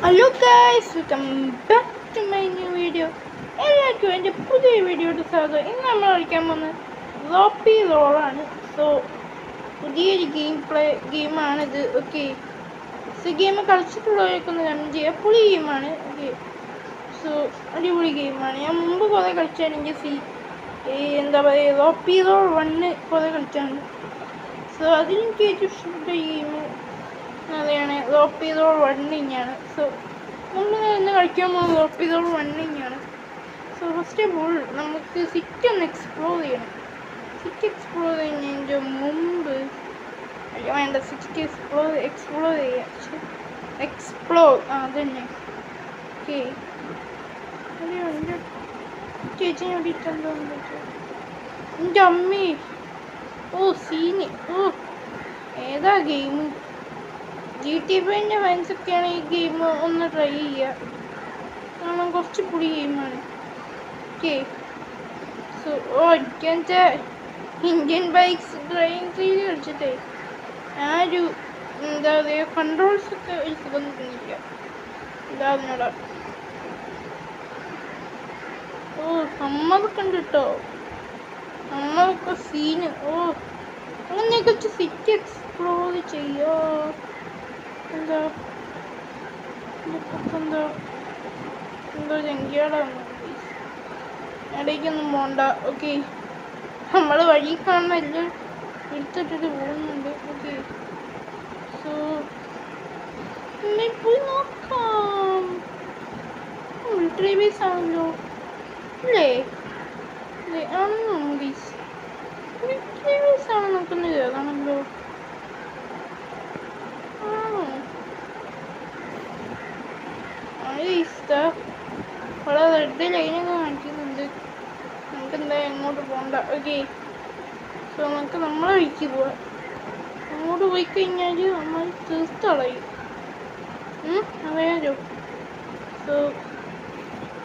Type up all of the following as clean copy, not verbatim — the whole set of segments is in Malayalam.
Hello guys, welcome back to my new video. എല്ലാവർക്കും എൻ്റെ പുതിയ വീഡിയോയുടെ സ്വാഗതം. ഇന്ന് നമ്മൾ കളിക്കാൻ പോകുന്നത് റോപ്പി റോളാണ്. സോ പുതിയൊരു ഗെയിമാണിത്. ഓക്കെ, സോ ഗെയിം കളിച്ചിട്ടുള്ളവരൊക്കെ ഒന്ന് കമൻറ്റ് ചെയ്യുക. പുതിയ ഗെയിമാണ്. ഓക്കെ, സോ അടിപൊളി ഗെയിമാണ്. ഞാൻ മുമ്പ് കുറേ കളിച്ചാണെങ്കിൽ എന്താ പറയുക, റോപ്പി റോൾ 1 കുറേ കളിച്ചാണ്. സോ അതിലെനിക്ക് ഏറ്റവും ഇഷ്ടപ്പെട്ട ഗെയിം അതാണ് റോപ്പി റോൾ 1 സോ നമ്മൾ ഇന്ന് കളിക്കാൻ പോകുന്നത് റോപ്പി റോൾ 1 സോ ഫസ്റ്റ് ഓഫ് ഓൾ നമുക്ക് സിറ്റി ഒന്ന് എക്സ്പ്ലോർ ചെയ്യണം. സിറ്റി എക്സ്പ്ലോർ ചെയ്യുന്നതിൻ്റെ മുമ്പ് വേണ്ട, സിറ്റി എക്സ്പ്ലോർ ചെയ്യാം. അതന്നെ. ഓക്കെ, എൻ്റെ ചേച്ചിനെ വേണ്ടിയിട്ടെന്തോ എൻ്റെ അമ്മേ. സീന്. ഏതാ ഗെയിം? GTA ഫാൻസൊക്കെയാണ് ഈ ഗെയിം ഒന്ന് ട്രൈ ചെയ്യുക. കാരണം കുറച്ച് പൊടി ഗെയിമാണ്. ഓക്കെ, സോ എനിക്കെന്താ ഇന്ത്യൻ ബൈക്സ് ഡ്രൈവിംഗ് ചെയ്ത് കളിച്ചിട്ടേ എന്താ പറയുക, കൺട്രോൾസൊക്കെ ഒരു സുഖം തോന്നില്ല. ഇതാകുന്നോടാ. നമ്മളൊക്കെ ഉണ്ട് കേട്ടോ, നമ്മളൊക്കെ സീന്. അങ്ങനെയൊക്കെ സിറ്റി എക്സ്പ്ലോർ ചെയ്യോ. എന്തോ ജങ്കിയാടാണ്. ഇടയ്ക്കൊന്നും പോണ്ട. ഓക്കെ, നമ്മൾ വഴി കാണുന്ന എല്ലാം എടുത്തിട്ടിട്ട് പോകുന്നുണ്ട്. ഓക്കെ, സോ പോയി നോക്കാം. മിലിറ്ററി ബേസ് ആണല്ലോ അല്ലേ? ആണോ ബേസ്? മിലിറ്ററി ബേസ് ആണ് നോക്കുന്നത്. അതാണല്ലോ. അവിടെ റെഡ് ലൈനൊക്കെ കാണിക്കുന്നുണ്ട്. നമുക്ക് എന്തായാലും എങ്ങോട്ട് പോകണ്ട. ഓക്കെ, സോ നമുക്ക് നമ്മളെ വഴിക്ക് പോവാം. അങ്ങോട്ട് പോയി കഴിഞ്ഞാൽ നമ്മൾ തീർത്തളയും. അറിയാലോ. സോ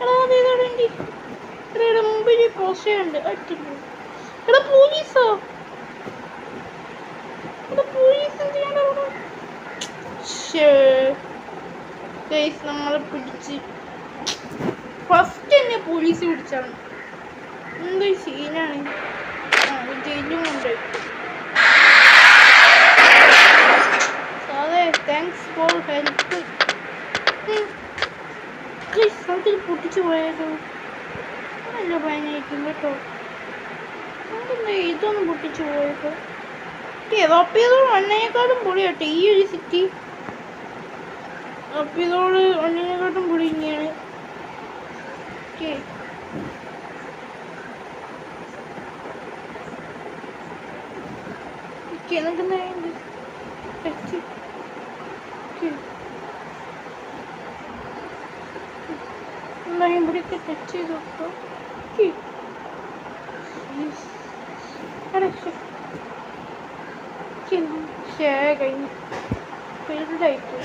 എടാ മുമ്പിൽ പോസ്റ്ററുണ്ട്. എടാ പോലീസോ? പോലീസ് എന്തിനാണ് അവിടെ? നമ്മളെ പിടിച്ച് ഫസ്റ്റ് തന്നെ പോലീസ് പിടിച്ചാണ്. എന്തൊരു സീനാണ്. ജയിലും കൊണ്ട് സാറേ, താങ്ക്സ് ഫോർ ഹെൽപ്പ്. നമുക്കിത് പൊട്ടിച്ചു പോയാലോ? നല്ല പയനായിരിക്കും കേട്ടോ. നമുക്കെന്താ ഇതൊന്നും പൊട്ടിച്ചു പോയപ്പോ റോപ്പിയതോട് 1 പൊളി കേട്ടോ ഈ ഒരു സിറ്റി. റോപ്പിയതോട് 1 പൊളി തന്നെയാണ്. ഓക്കെ, നമുക്ക് എന്തായാലും ഇവിടെയൊക്കെ ടച്ച് ചെയ്ത് നോക്കാം. കഴിഞ്ഞു ഫെയിൽഡായിട്ട്.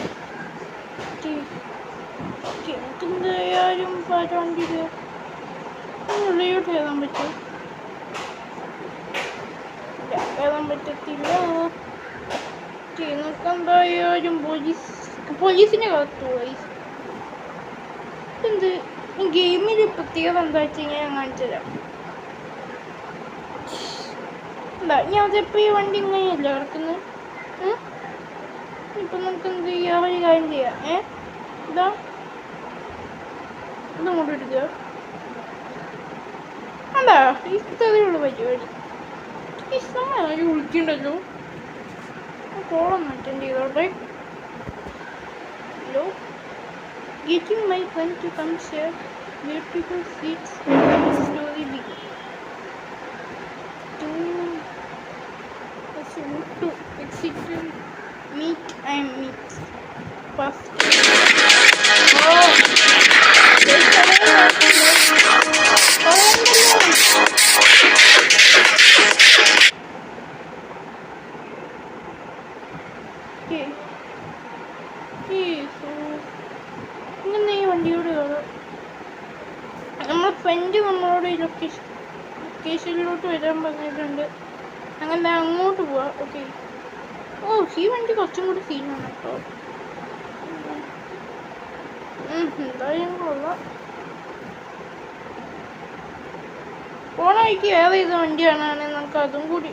നമുക്ക് എന്തായാലും വണ്ടിയിൽ ഉള്ളിലോട്ട് കയറാൻ പറ്റും. കയറാൻ പറ്റത്തില്ല. നമുക്ക് എന്തായാലും പോലീസിനെ കത്തുള്ളൂ. എന്ത് ഗെയിമിൽ പ്രത്യേകത എന്താ വെച്ച് കഴിഞ്ഞാൽ ഞാൻ കാണിച്ചു തരാം. ഞാൻ അതിപ്പോൾ ഈ വണ്ടി ഇങ്ങനെയല്ല കിടക്കുന്നത്. ഇപ്പം നമുക്ക് എന്ത് ചെയ്യാം, ഒരു കാര്യം ചെയ്യാം. ഇതങ്ങോട്ട് എടുക്കുക. അതാ ഇത്രയുള്ള പരിപാടി. ഈ സമയം വിളിക്കണ്ടല്ലോ. കോളൊന്നും അറ്റൻഡ് ചെയ്തോട്ടെ. Hello, getting my friend to come share beautiful seats story big. To exit meet and meet first. ഇങ്ങനെ ഈ വണ്ടിയോട് കയറാം. നമ്മളെ ഫ്രണ്ട് നമ്മളോട് ഈ ലൊക്കേഷനിലോട്ട് വരാൻ പറഞ്ഞിട്ടുണ്ട്. അങ്ങനെ അങ്ങോട്ട് പോവാം. ഓക്കെ, ഈ വണ്ടി കുറച്ചും കൂടി സീനാണ് കേട്ടോ. എന്തായാലും കൊള്ളാം. പോണ വഴിക്ക് വേറെ ഏത് വണ്ടി കാണാണെങ്കിൽ നമുക്ക് അതും കൂടി.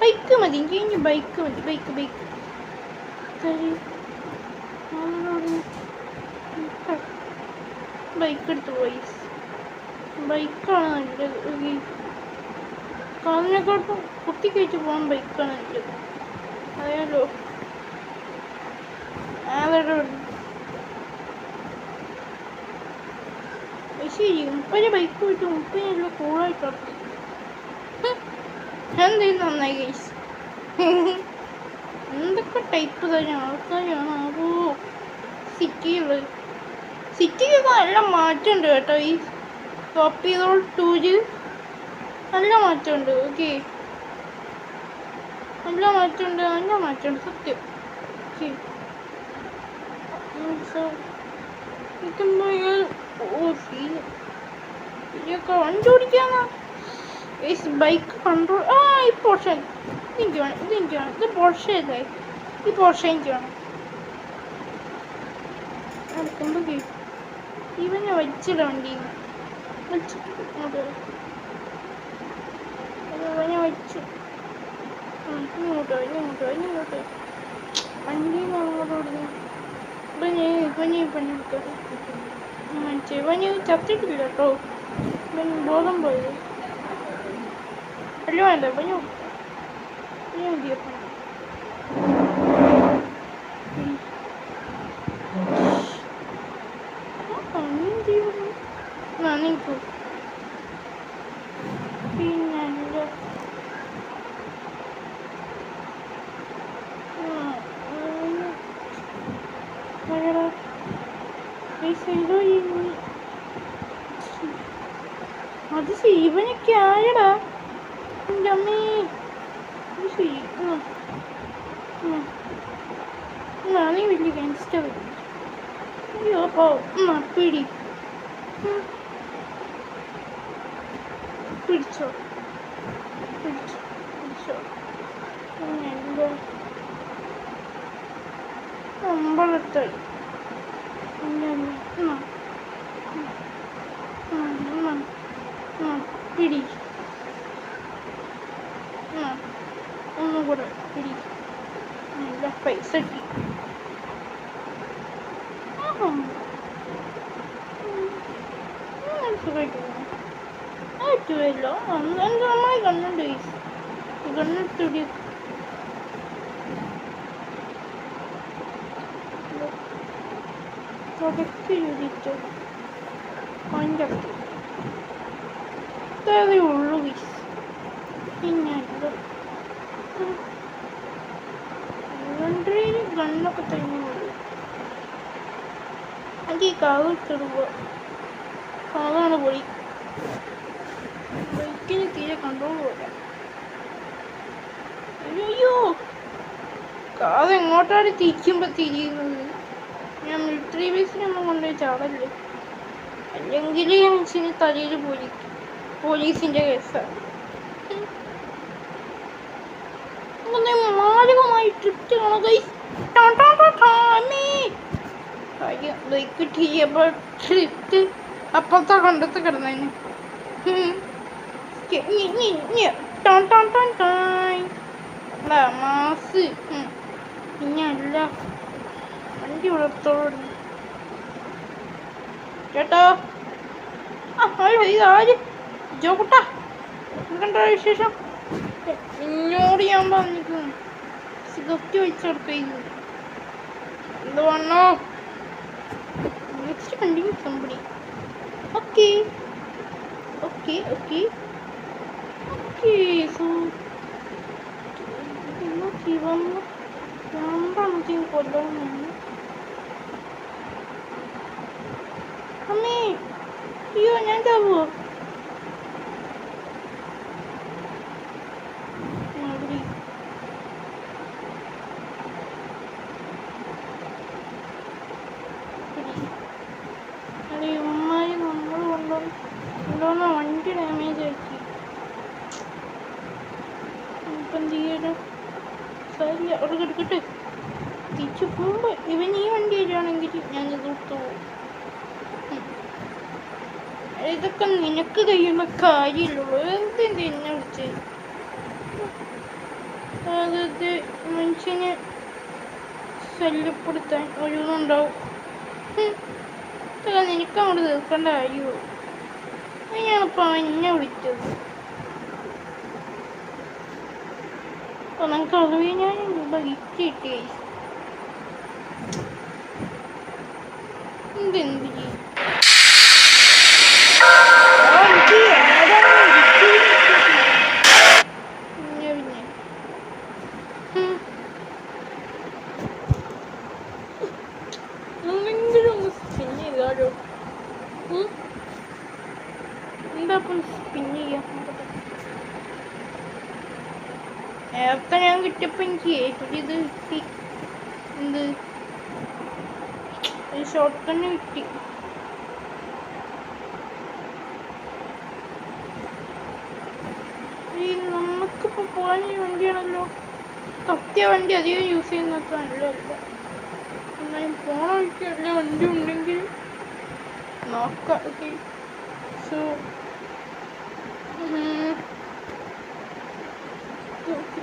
ബൈക്ക് മതി എനിക്ക്, ബൈക്ക് മതി. ബൈക്ക് എടുത്തു പോയി. ബൈക്കാണ് നല്ലത്. കാറിനെക്കാട്ടും കുത്തിക്കയറ്റി പോകാൻ ബൈക്കാണ് നല്ലത്. അറിയാലോ. ശരി, 30 ബൈക്ക് പോയിട്ട് 30 കൂളായിട്ട് നടത്തി. എന്തെങ്കിലും നന്നായി ഗൈസ്. എന്തൊക്കെ ടൈപ്പ് തന്നെ ആൾക്കാരാണ്. അതോ സിറ്റിക്കൊക്കെ നല്ല മാറ്റമുണ്ട് കേട്ടോ. ഈ കോപ്പി റോൾ 2 നല്ല മാറ്റമുണ്ട്. ഓക്കെ, നല്ല മാറ്റമുണ്ട് സത്യം. ഇതൊക്കെ വണ്ടി ഓടിക്കാനാ ബൈക്ക് കൺട്രോൾ. ഈ പോർഷെ എനിക്ക് വേണം, ഇത് പോർഷെ അല്ലേ? ഈ പോർഷെ എനിക്ക് വേണം. ഇവനെ വെച്ചില്ല വണ്ടി വെച്ചിട്ട് ഇവനെ വെച്ചു. ഇങ്ങോട്ടോ വണ്ടി അങ്ങോട്ട് ഇവന് ചത്തിട്ടില്ല കേട്ടോ. ഇവന് ബോധം പോയത് അല്ല. വേണ്ട ഇവന് നീക്കൂ. പിന്നെ അത് ഇവനൊക്കെ ആയടാ. എൻ്റെ അമ്മേ, നീ വലിയ ഗാങ്സ്റ്റർ. അയ്യോ അപ്പോ പിടി പിടിച്ചോ. അമ്പലത്തായി പിടി. ഒന്നുകൂടെ പിടി. നല്ല പൈസ കിട്ടി. പറ്റുമല്ലോ. നമ്മളെ കണ്ണുണ്ട് കണ്ണെടുത്തുടി. പ്രൊഡക്റ്റ് ചെയ്തിട്ട് അതിൻ്റെ ഇത്രയേ ഉള്ളൂ ഗൈസ്. പിന്നെ ഗണ്ണൊക്കെ തന്നെ ഉള്ളൂ. എനിക്ക് ഈ കാവ് ഇട്ടിടുക. കാവാണ് പോയി. ബൈക്കിന് തീരെ കൺട്രോൾ പോലെ. അയ്യോ, കാവ് എങ്ങോട്ടാണ് തിരിയുന്നത്? ഞാൻ മിലിറ്ററി ബേസിനൊന്നും കൊണ്ടുപോയി ചാടല്ലേ. അല്ലെങ്കിൽ മനുഷ്യന് തലയിൽ പോലീസിന്റെ കേസാണ്. മാരകമായി ട്രിപ്റ്റ് കാണാം ഗൈസ്. ബൈക്ക് കിട്ടിയപ്പോൾ ട്രിപ്റ്റ് അപ്പുറത്തെ കണ്ടത്ത് കിടന്നതിന് മാസ്. പിന്നെ അല്ല വണ്ടി വളർത്തോളൂ കേട്ടോ. ഇതാര് ജോക്കുട്ടാ, എന്തുണ്ടോ വിശേഷം? എന്നോട് ഞാൻ പറഞ്ഞിരിക്കുന്നു സിഗരറ്റ് വെച്ചെടുക്കുന്നു. എന്ത് വണ്ണോ next continue somebody. Okay so രണ്ടാമത്തെയും കൊല്ലണമെന്ന്. അമ്മേ, അയ്യോ ഞാൻ ചാവുമോ? ഉമ്മാരി നമ്മൾ കൊണ്ടുവന്ന വണ്ടി ഡാമേജ് ആക്കി. ഇപ്പം എന്ത് ചെയ്യാനോ? സാരി അവിടെ കിടക്കട്ടെ. തിരിച്ചു പോകുമ്പോൾ ഇവൻ ഈ വണ്ടി വരികയാണെങ്കിൽ ഞാനിത് കൊടുത്തു പോകും. ഇതൊക്കെ നിനക്ക് കഴിയുന്ന കാര്യമുള്ളൂ. എന്തിൻ്റെ എന്നെ വിളിച്ച് അതായത് മനുഷ്യനെ ശല്യപ്പെടുത്താൻ ഒഴിവുണ്ടാവും. ഇതൊക്കെ നിനക്ക് അങ്ങോട്ട് തീർക്കേണ്ട കാര്യമോ? അതിനാണിപ്പോൾ എന്നെ വിളിച്ചത്. അപ്പോൾ നമുക്ക് അറിവ് ഞാൻ ഹിറ്റ് കിട്ടി. എന്തെന്ത് ചെയ്യും നേരത്തെ ഞാൻ കിട്ടിയപ്പോൾ എനിക്ക് ഇത് കിട്ടി. എന്ത് ഷോർട്ട് തന്നെ കിട്ടി. ഈ നമുക്കിപ്പോൾ പോകാൻ ഈ വണ്ടിയാണല്ലോ. കത്തിയ വണ്ടി അധികം യൂസ് ചെയ്യുന്നത്ര നല്ലതല്ല. എന്നാലും പോണ വഴിക്ക് നല്ല വണ്ടി ഉണ്ടെങ്കിൽ നോക്കാം. ഓക്കെ, സോ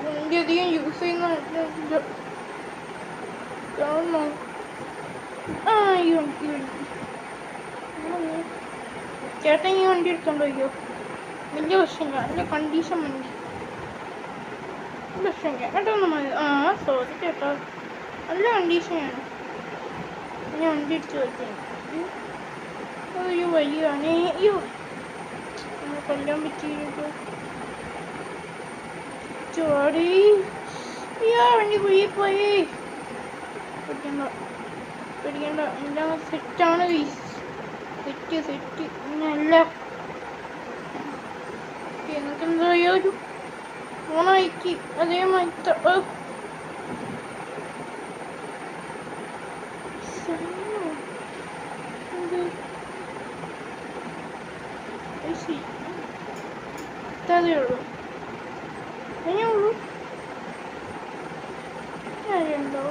വണ്ടി അധികം യൂസ് ചെയ്യുന്ന കാരണം ഈ വണ്ടി ചേട്ടൻ ഈ വണ്ടി എടുത്തോണ്ടോ? അയ്യോ, വലിയ പ്രശ്നമില്ല. നല്ല കണ്ടീഷൻ വണ്ടി, പ്രശ്നമില്ല. കേട്ടൊന്നും മതി. സോറി ചേട്ടാ, നല്ല കണ്ടീഷനാണ്. ഞാൻ വണ്ടി എടുത്ത് വെച്ചാൽ അതൊരു വഴിയാണ്. അയ്യോ, കൊല്ലാൻ പറ്റിയില്ലോ. ചോടി വണ്ടി കുഴി പോയി. പേടിക്കണ്ട പേടിക്കണ്ട, എല്ലാം സെറ്റാണ്. സെറ്റ് പിന്നല്ല. എനിക്ക് എന്താ ഒരു ഓണായിക്ക് അതേമാതിരി അതേ ഉള്ളൂ. അതിനേ ഉള്ളൂ. ഞാനുണ്ടോ?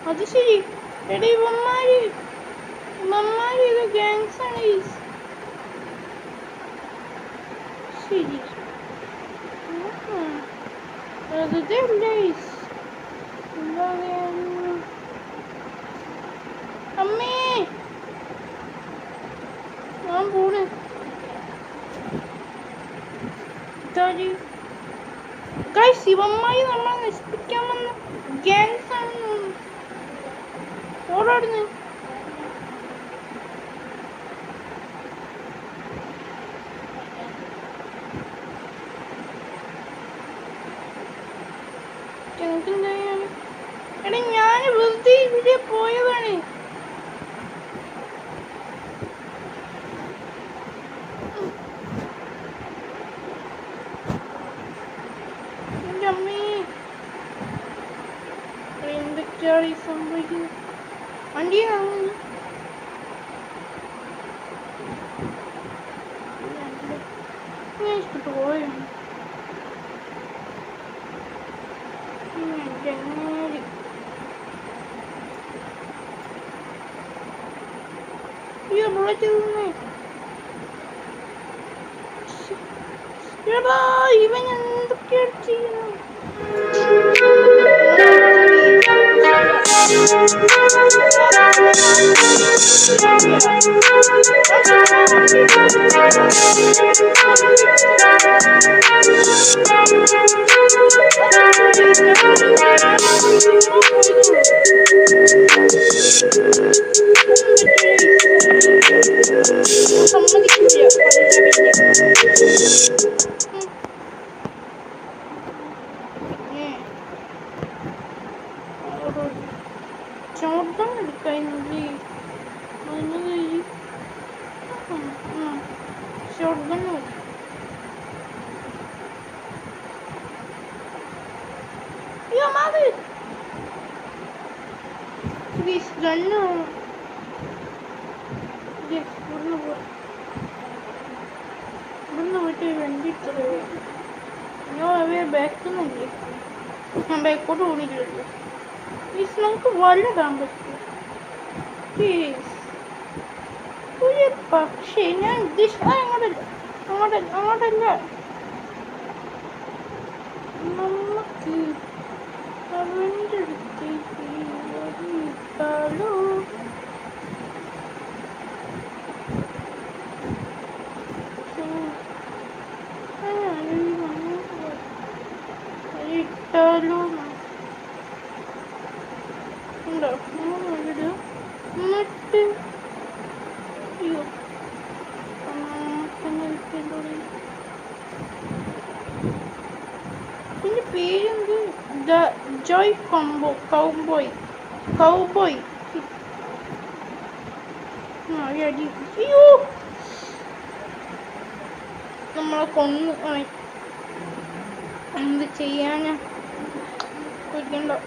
അത് ശരി. എടേ ഇവന്മാര് ഇത് ഗാങ്സ് ആണ്. ശരി, വെറുതെ അമ്മേ ഞാൻ പോണ്. ശിവമ്മായി നമ്മളെ നശിപ്പിക്കാൻ വന്ന ഗാങ്സ് ആണെന്ന് ഓടാടുന്നു. എടാ ഞാൻ വെറുതെ ഇവിടെ പോയതാണ്. എൻ്റെ അമ്മേ, എന്തൊക്കെയാണ് ഈ സംഭവിക്കുന്നത്? വണ്ടി ഞാൻ ഇഷ്ടപ്പെട്ടു പോയാണ്. അയ്യോ, ബുള്ളറ്റ് ഇവൻ എന്തൊക്കെയാണ് ചെയ്യുന്നത്? ചോട്ടം എടുക്കാനുണ്ട്. ഷോട്ട്ഗൺ ഗണ്ണ് ഇവിടുന്ന് പോയിട്ട് വണ്ടി എടുത്തത്. ഞാൻ അവയെ ബാക്കിൽ നിന്നില്ലേ, ഞാൻ ബാക്കോട്ട് ഓടിക്കില്ലല്ലോ. ഗൈസ് നമുക്ക് വലുതാൻ പറ്റും. ഒരു പക്ഷേ ഞാൻ അങ്ങോട്ടല്ല നമുക്ക് അവൻ്റെ അടുത്തേക്ക് വരിട്ടാലോ? വരിട്ടാലോ ഉണ്ടോ? എന്നിട്ട് അയ്യോ ഇതിൻ്റെ പേരെന്ത്? ജോയ് കൗബോയ് അയ്യോ നമ്മളെ കൊന്നു. എന്ത് ചെയ്യാനാ? കൊല്ലണ്ടോ?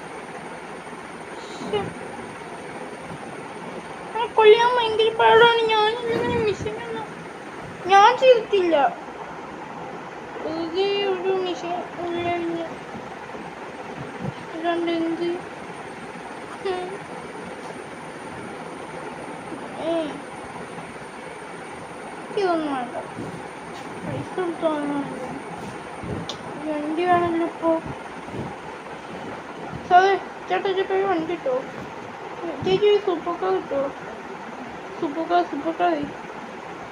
കൊല്ലാൻ ഭയങ്കര പാടാണ്. ഞാനിങ്ങനെ മിഷീൻ ഞാൻ ചെയ്തിട്ടില്ല. വെറുതെ ഒരു മിഷീൻ ഉള്ളിൽ എന്ത് ഇതൊന്നും വേണ്ട. പൈസ കൊടുത്തോന്നും വണ്ടി വേണമല്ലോ ഇപ്പോൾ. സാറേ ചേട്ടാ ഒരു വണ്ടി കിട്ടോ? ചേച്ചി ഒരു സൂപ്പർ കാർ കിട്ടോ? സൂപ്പർ കാർ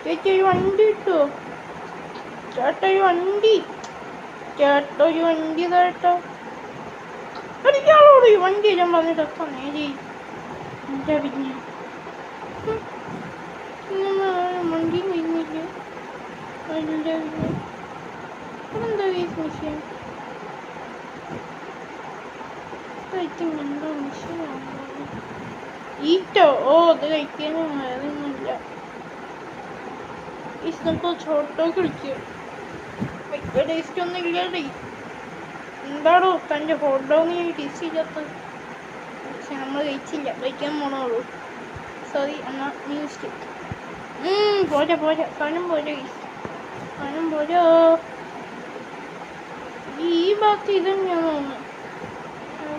ചേച്ചി ഒരു വണ്ടി കിട്ടോ? ചേട്ടാ ഒരു വണ്ടി ചേട്ടാ ഒരിക്കലോട് ഈ വണ്ടി ഞാൻ പറഞ്ഞിട്ടൊക്കെ നേരി എന്താ പിന്നെ വണ്ടി കഴിഞ്ഞില്ല. എന്താ മെഷീൻ കഴിക്കുന്നുണ്ടോ? മെഷീനാണ് ഈറ്റോ. ഓ അത് കഴിക്കാനും വേറൊന്നുമില്ല. നമുക്ക് ചോട്ടോ കളിക്കും. ടേസ്റ്റ് ഒന്നും ഇല്ലാതെ എന്താണോ തൻ്റെ ഹോട്ട് ഡോഗ് ടേസ്റ്റ് ചെയ്യാത്തത്? പക്ഷെ നമ്മൾ കഴിക്കാൻ പോണോളൂ. സോറി എന്നാ ന്യൂസ് പോരാ സാധനം പോരാ. ഈ ഭാഗത്ത് ഇതന്നെയാണോ?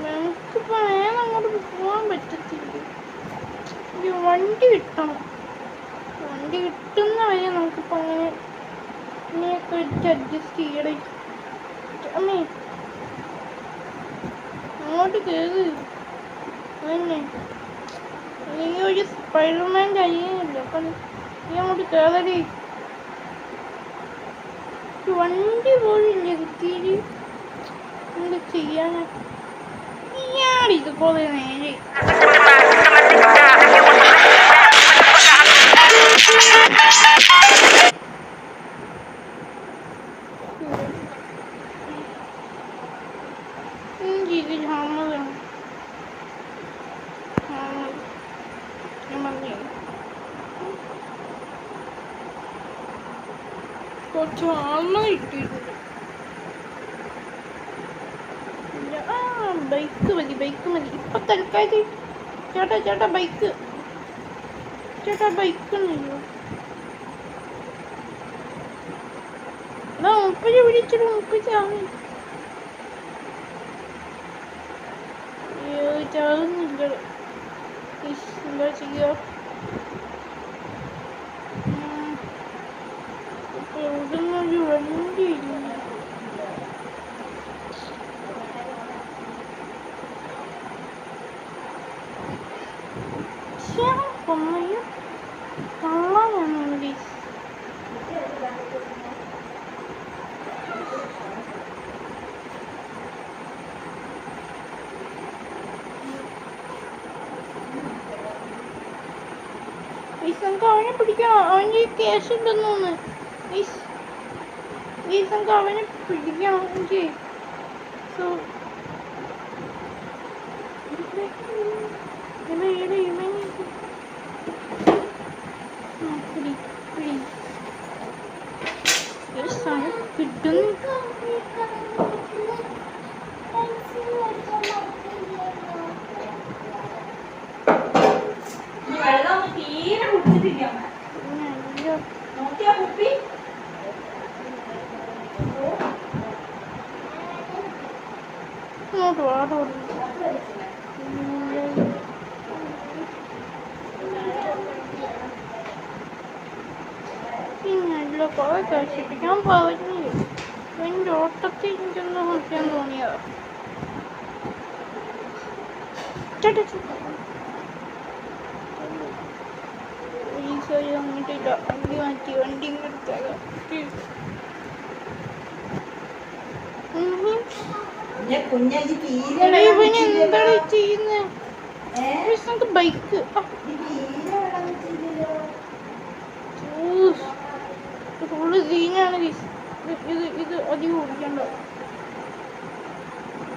നമുക്കിപ്പോൾ വേറെ അങ്ങോട്ട് പോകാൻ പറ്റത്തില്ല. വണ്ടി കിട്ടണം. വണ്ടി കിട്ടുന്ന വരെ നമുക്കിപ്പോൾ ഇങ്ങനെയൊക്കെ വെച്ച് അഡ്ജസ്റ്റ് ചെയ്യണേ. അമ്മേ അങ്ങോട്ട് കയറി തന്നെ. അല്ലെങ്കിൽ ഒരു സ്പൈഡർമാൻ്റെ അരിയല്ലോ. അപ്പം നീ അങ്ങോട്ട് കയറി. വണ്ടി പോലില്ലേ കിട്ടിയിട്ട് എന്ത് ചെയ്യാനാ? ഇതുപോലെ നേരെ കുറച്ച് ആളെ കിട്ടിയിട്ടുണ്ട്. ബൈക്ക് മതി ഇപ്പൊ തൽക്കാലത്ത്. ചേട്ടാ ബൈക്ക് ഒന്നുമില്ലോ? എന്നാ മുപ്പത് പിടിച്ചിട്ട് 30 ചാവുന്നില്ല. എന്താ ചെയ്യാ? എവിടുന്നൊരു വണ്ടി ഇല്ല. കൊമ്മയും കള്ളാനാണ് ഗൈസ്. നമുക്ക് അവനെ പിടിക്കണം. അവൻ്റെ ക്യാഷ് ഉണ്ടെന്ന് തോന്നുന്നു. നമുക്ക് അവനെ പിടിക്കണം. എനിക്ക് സോ കിട്ടുന്നു. പിന്നല്ല കുറെ കഴിച്ചിപ്പിക്കാൻ പറഞ്ഞില്ലേ എൻ്റെ ഓട്ടത്തിൽ എനിക്കൊന്ന് കുറിക്കാൻ തോന്നിയതാ. പോലീസുകാർ അങ്ങോട്ടില്ല, വണ്ടി മാറ്റി, വണ്ടി ഇങ്ങെടുത്തേക്കാം. എന്താണ് ചെയ്യുന്നത്? നമുക്ക് ബൈക്ക് ഫുള്ള് സീനാണ്. ഇത് അധികം ഓടിക്കണ്ട,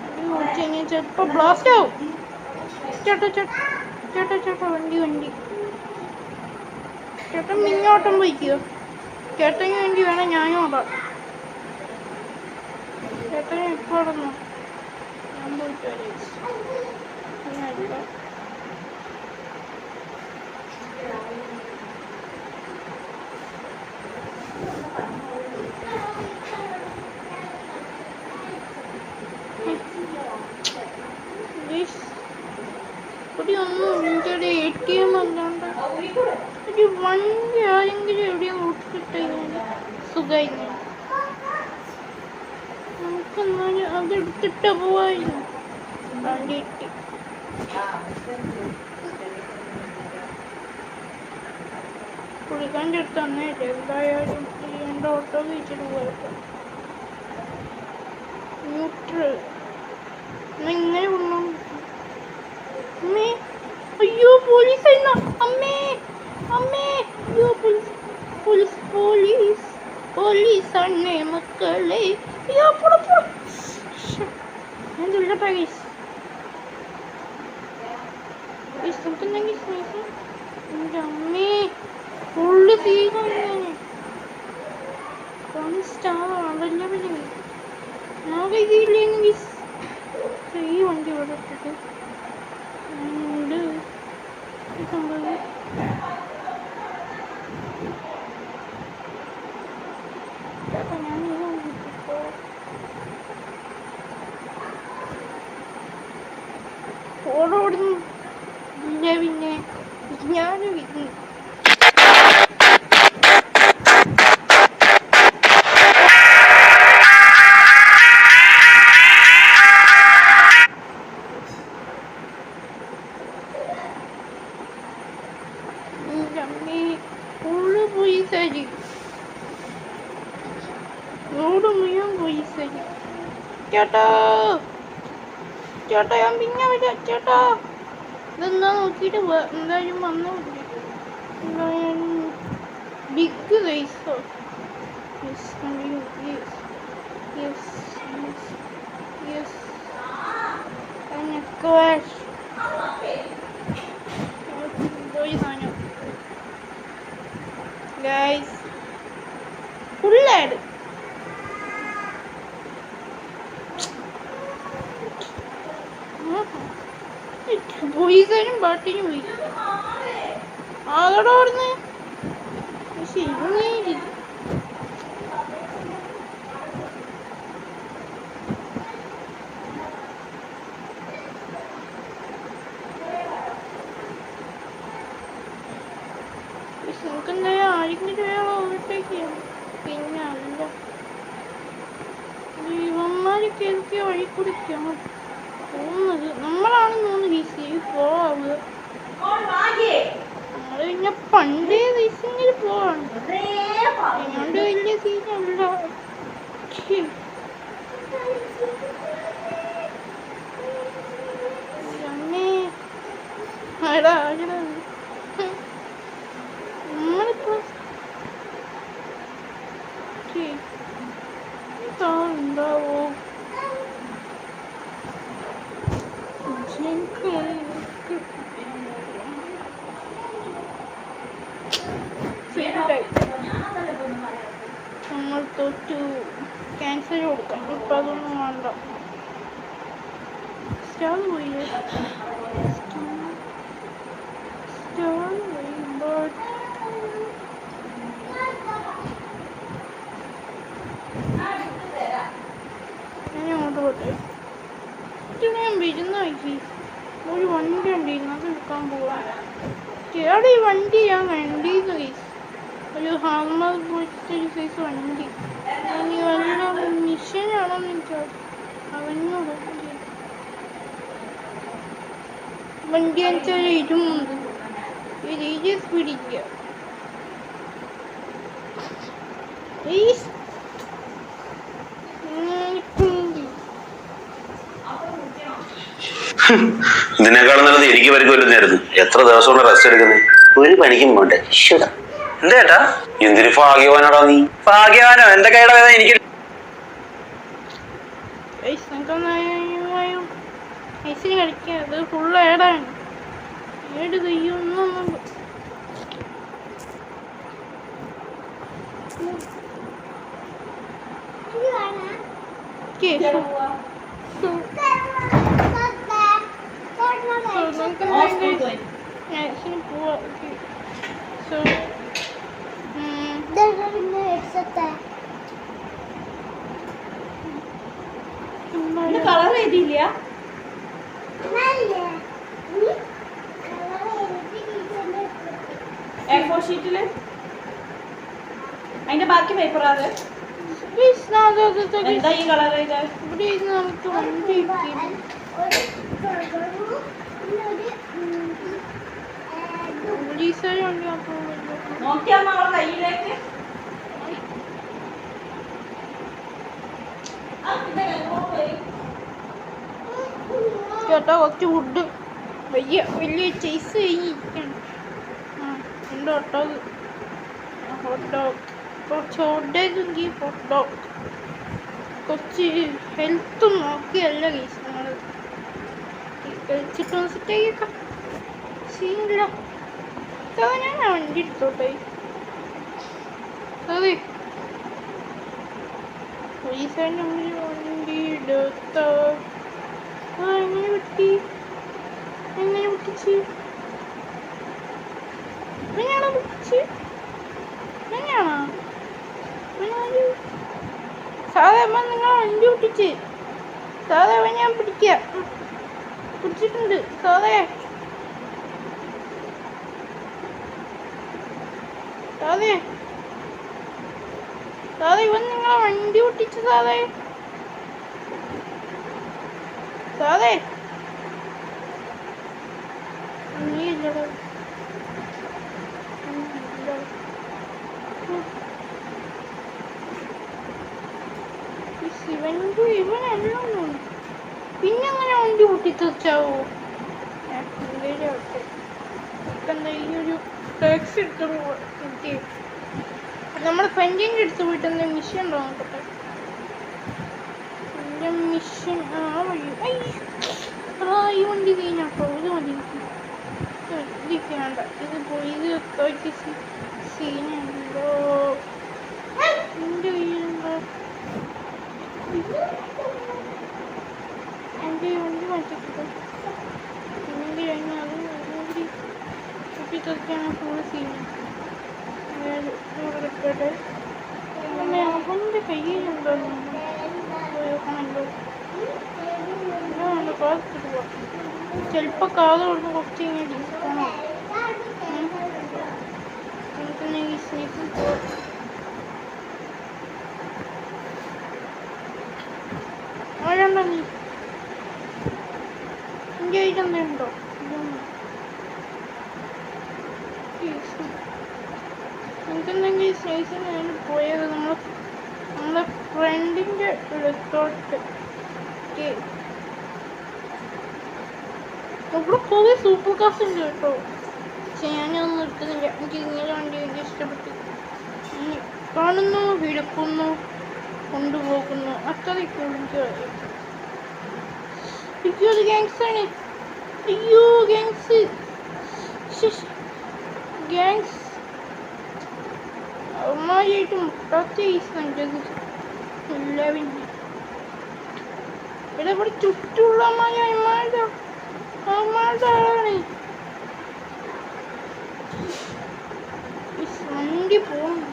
അധികം ഓടിച്ചു കഴിഞ്ഞാൽ ചിലപ്പോൾ ബ്ലാസ്റ്റ് ആവും. ചേട്ടാ വണ്ടി ചേട്ടൻ മിന്നോട്ടം പോയിക്കോ. ചേട്ടന് വേണ്ടി വേണം ഞാനും ഓടാം. ചേട്ടന് എപ്പോൾ ഓടുന്നു? ഞാൻ പോയിട്ട് ഒന്നും എൻ്റെ ATM അല്ലാണ്ട് ഒരു വണ്ടി ആരെങ്കിലും എവിടെയും ഓട്ടിട്ട് സുഖമായി. നമുക്കെന്നാലും അതെടുത്തിട്ട് പോവായിരുന്നു. വണ്ടി കിട്ടി. പുള്ളിക്കാൻ്റെ അടുത്ത് തന്നെയല്ലേ എന്തായാലും എൻ്റെ ഓട്ടോ കഴിച്ചിട്ട് പോയപ്പോൾ ന്യൂട്രൽ ഇങ്ങനെ കൊണ്ടു. അമ്മേ അയ്യോ പോലീസ് ആയിരുന്നോ? അമ്മേ അയ്യോ പോലീസാണേ മക്കളെ. അയ്യോ ഞാൻ തുള്ളട്ടെ നമുക്കെന്തെങ്കിലും സ്നേഹിക്കാം. എൻ്റെ അമ്മേ ഫുള്ള് സീനാണ്. സ്റ്റാറല്ല പിന്നെ ഞാൻ കയ്യില്ലെങ്കിൽ ഈ വണ്ടി ഇവിടെ ഇട്ടിട്ട് സംഭവം ഞാൻ ഓടോടുന്നു. പിന്നെ ഞാനും വിന്നു. റോഡ് മുഴുവൻ പോലീസായി. ചേട്ടാ ഞാൻ പിന്നെ വരാം ചേട്ടാ. ഇതെന്താ നോക്കിയിട്ട് എന്തായാലും വന്നു. ബിഗ് റൈസോ ഗൈസ് ഫുള്ളാഡ്. പോലീസുകാരും പാട്ടിനും പോയി. ആകടെ ഓടുന്നു. പക്ഷെ ഇങ്ങനെ നമുക്കെന്തായാലും ആരെങ്കിലും അയാൾ ഓവർടേക്ക്. പിന്നെ അല്ല ഇവന്മാരൊക്കെ എനിക്ക് വഴി കുടിക്കണം തോന്നുന്നത്. നമ്മളാണ് തോന്നുന്നു പോവാവുക. നമ്മള് പിന്നെ പണ്ടേ റേസിങ്ങിൽ പോവാണ്. അതുകൊണ്ട് വലിയ സീനല്ല. നമ്മളിപ്പോ ഉണ്ടാവോ? നമ്മൾ തോറ്റു. ക്യാൻസൽ കൊടുക്കാം. ഇപ്പം അതൊന്നും വേണ്ട. സ്റ്റാർ പോയി. ഞാൻ അങ്ങോട്ട് പോട്ടെ. ഞാൻ വരുന്ന നോക്കി ഒരു വണ്ടി ഉണ്ട് അത് എടുക്കാൻ പോവാം. ഈ വണ്ടി ഞാൻ വണ്ടി ഒരു ഹാമർ പോലത്തെ ഒരു സൈസ് വണ്ടി. ഇനി വല്ല മിഷനാണോന്ന് എനിക്ക് അവനോട് വണ്ടി വെച്ചാൽ ഇരുമുണ്ട് ഈ സ്പീഡില്ല. ഇതിനേക്കാളും നല്ലത് എനിക്ക് പരിക്ക് വരുന്നായിരുന്നു. എത്ര ദിവസം കൊണ്ട് റെസ്റ്റ് എടുക്കുന്നത്? ഒരു പണിക്കും പോട്ടെ. എന്തേട്ടാ എന്തൊരു ഭാഗ്യവാനാടാ നീ. ഭാഗ്യവാനോ? എന്റെ കൈയുടെ വേദന എനിക്ക് കളിക്കാത് ഫുള്ള് ഏടാണ്. ഏട് കയ്യൊന്നും കളർ എഴുതിയില്ല. A4 ഷീറ്റില് അതിന്റെ ബാക്കി പേപ്പർ അത് എന്താ ഈ കളർ ചെയ്ത നമുക്ക് വണ്ടി നോക്കിയാൽ അവളെ കയ്യിലേക്ക് കേട്ടോ. കുറച്ച് വുഡ് വലിയ ചേസ് കഴിഞ്ഞിരിക്കണം. എൻ്റെ ഹോട്ടോഗ് കുറച്ച് ഹോട്ടേക്കെങ്കിൽ ഹോട്ടോഗ് കുറച്ച് ഹെൽത്തും നോക്കിയല്ല കേസ് നമ്മൾ കഴിച്ചിട്ട് സെറ്റാക്കിയേക്കാം. സീനില്ല. ഞാൻ വണ്ടി എടുത്തോട്ടെ. അതെ പോലീസുകാരൻ്റെ മുമ്പിൽ വണ്ടി എടുത്തോ. എങ്ങനെ പൊട്ടിച്ച് എങ്ങനെയാണോ പൊട്ടിച്ച് എങ്ങനെയാണോ സാധാരണ നിങ്ങൾ വണ്ടി പൊട്ടിച്ച് സാധാരണ ഞാൻ പിടിച്ചിട്ടുണ്ട്. സാധേ ഇവൻ നിങ്ങളെ വണ്ടി പൊട്ടിച്ച് സാധേ നീല്ലടോ ഇവനെല്ലാം പിന്നെ അങ്ങനെ വണ്ടി പൊട്ടിച്ചാവോ? എന്താ ഈ ഒരു ടാക്സി എടുത്ത് നമ്മുടെ ഫ്രണ്ടിൻ്റെ അടുത്ത് പോയിട്ട് എന്താ മിഷൻ ഉണ്ടോ നോക്കട്ടെ. മിഷൻ ഈ വണ്ടി കഴിഞ്ഞാട്ടോ. ഇത് മതി. ഇത് വേണ്ട. ഇത് പോയി ഇത് സീനുണ്ടോ എൻ്റെ കയ്യിലുണ്ടോ? എൻ്റെ വണ്ടി മാറ്റിട്ടോ. എൻ്റെ കഴിഞ്ഞാൽ അത് കുട്ടിത്തൊക്കെയാണ് ഫുള്ള് സീന്. കിട്ടട്ടെ. അവൻ്റെ കയ്യിലുണ്ടോ? നോക്കണല്ലോ. കാത്തിട്ട് പോവാം. ചിലപ്പോൾ കാത് കൊടുത്ത് കുറച്ച് ഇങ്ങനെ ഡിസ്കൗണ്ട് നമുക്കെന്നെങ്കിൽ സ്നേഹിക്കും പോവാം. ആഴണ്ടോ നീ എൻ്റെ കയ്യിലെന്തുണ്ടോ? നമുക്കെന്തെങ്കിലും സ്നേഹിച്ചിന് പോയത് നമ്മളെ ഫ്രണ്ടിൻ്റെ റിസോർട്ട്. ഇവിടെ കുറേ സൂപ്പർ കാർസ് ഉണ്ട് കേട്ടോ. പക്ഷെ ഞാനൊന്നും എടുക്കുന്നില്ല. എനിക്ക് ഇങ്ങനെ വണ്ടി എനിക്ക് ഇഷ്ടപ്പെട്ടു. കാണുന്നു, വിടുക്കുന്നു, കൊണ്ടുപോകുന്നു, അത്രയൊക്കെ എനിക്ക് അയ്യോ ഗ്യാങ്സാണ്. അയ്യോ ഗ്യാങ്സ് അവന്മാരായിട്ട് മുട്ടാത്ത ഈസ് കണ്ടത് എല്ലാവരും. ഇവിടെ ചുറ്റുള്ള അവന്മാരുടെ ആളാണ്. വണ്ടി പോകുന്നു.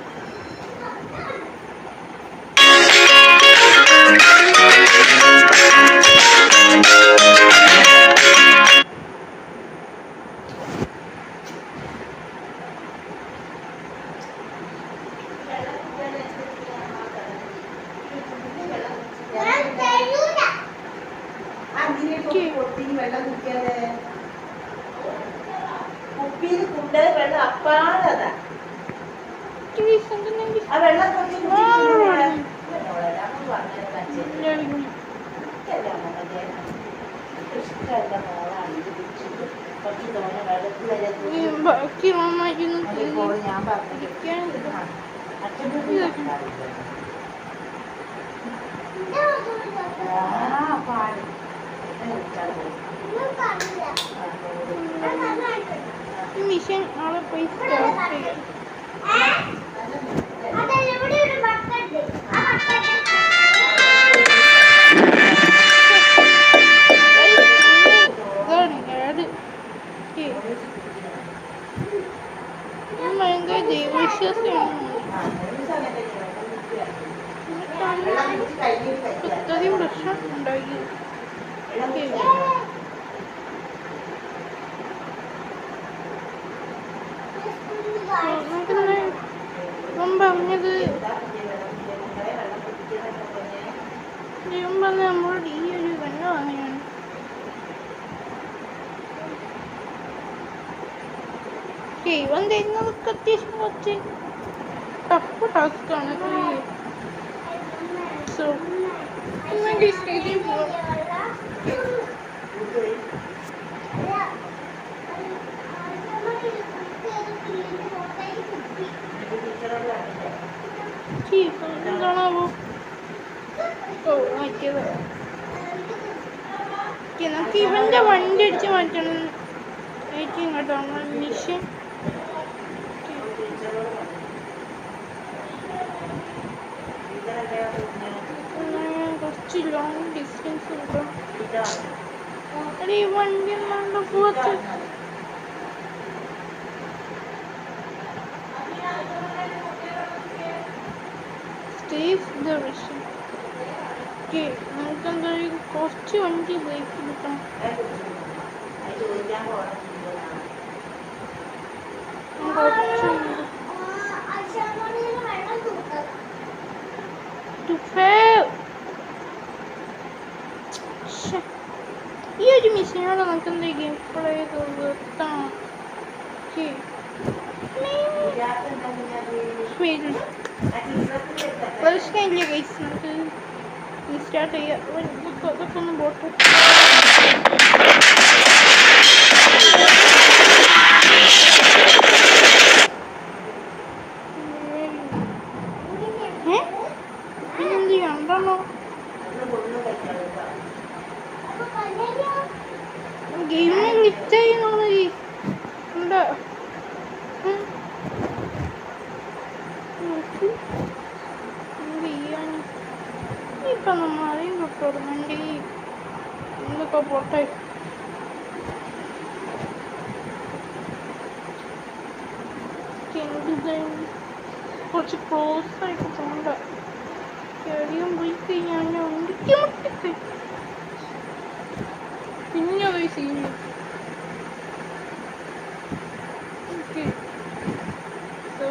ഓക്കെ കുപ്പിയിൽ കൊണ്ട് വെള്ളം അപ്പാടതാ ഗൈസ് എന്തെന്നെങ്കിൽ ആ വെള്ളം കുറച്ച് കുടിച്ചിട്ട് ഇഷ്ടമല്ല മോളാണ് ഇത് കുടിച്ചിട്ട് കുറച്ച് തോന്നെ വെള്ളത്തിൽ വരെ ബാക്കി നന്നായിരുന്നു ഇപ്പോൾ ഞാൻ പറഞ്ഞു പാടി മിഷൻ ആളെ പോയി സ്റ്റാർട്ട് ചെയ്യാം ഭയങ്കര ദൈവവിശ്വാസമാണ് ഇത്രയും പ്രശ്നം ഉണ്ടായി ഇവൻ പറഞ്ഞത് ഇവൻ പറഞ്ഞ നമ്മളോട് ഈ ഒരു വെണ്ണ വാങ്ങാനാണ് ഇവൻ തരുന്നതൊക്കെ അത്യാവശ്യം കുറച്ച് ടഫ് ടാസ്ക്കാണ് സോ ഒന്നെങ്കിൽ സ്റ്റേജിൽ പോവാം എന്താണാവോ ഓ മാറ്റിയത് നമുക്ക് ഇവന്റെ വണ്ടി അടിച്ച് മാറ്റണം ഏറ്റവും കേട്ടോ മിഷൻ കുറച്ച് ലോങ് ഡിസ്റ്റൻസ് കിട്ടും ഈ വണ്ടി ഒന്നാണ്ട് പോകത്ത് നമുക്കെന്തായാലും കുറച്ച് വണ്ടി ബ്രേക്ക് കിട്ടണം ഈ ഒരു മിഷനോട് നമുക്ക് എന്താ ഗെയിം പ്ലേ നിർത്താം പ്രശ്നമില്ല ഗൈസ് നമുക്ക് സ്റ്റാർട്ട് ചെയ്യാം അതൊക്കെ ഒന്ന് പോട്ടെ പിന്നെന്ത് രണ്ടെണ്ണോ ഗെയിമിനെ ക്ലിക്ക് ചെയ്യുന്നു എന്താ ഇപ്പൊ നമ്മൾ അറിയും കിട്ടും വണ്ടി എന്തൊക്കെ പോട്ടെ കുറച്ച് ക്ലോസ് ആയിട്ട് പോകണ്ട അധികം പോയി കഴിഞ്ഞാൽ വണ്ടിക്ക് മുട്ടിട്ട് പിന്നെ അത് സീനിയർ ഓക്കെ സോ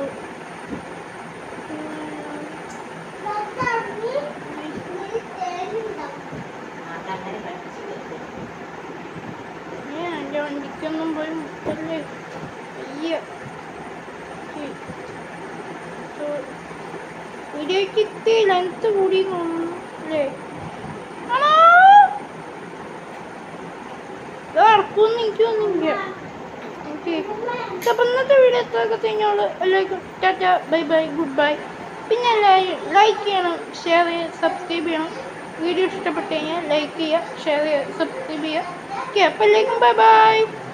എൻ്റെ വണ്ടിക്കൊന്നും പോയി മുട്ടല്ലേ വയ്യ വീഡിയോയ്ക്ക് ഇത്തിരി ലെങ്ത് കൂടി തോന്നുന്നു അല്ലേ ആണോ ഇറക്കുമെന്ന് എനിക്ക് തോന്നുന്നില്ല ഓക്കെ അപ്പം ഇന്നത്തെ വീഡിയോ എത്രയൊക്കെ കഴിഞ്ഞോളൂ എല്ലാവർക്കും Tata bye bye good bye പിന്നെ എല്ലാവരും ലൈക്ക് ചെയ്യണം ഷെയർ ചെയ്യുക സബ്സ്ക്രൈബ് ചെയ്യണം വീഡിയോ ഇഷ്ടപ്പെട്ട് കഴിഞ്ഞാൽ ലൈക്ക് ചെയ്യുക ഷെയർ ചെയ്യുക സബ്സ്ക്രൈബ് ചെയ്യുക ഓക്കെ അപ്പം എല്ലാവർക്കും ബൈ ബൈ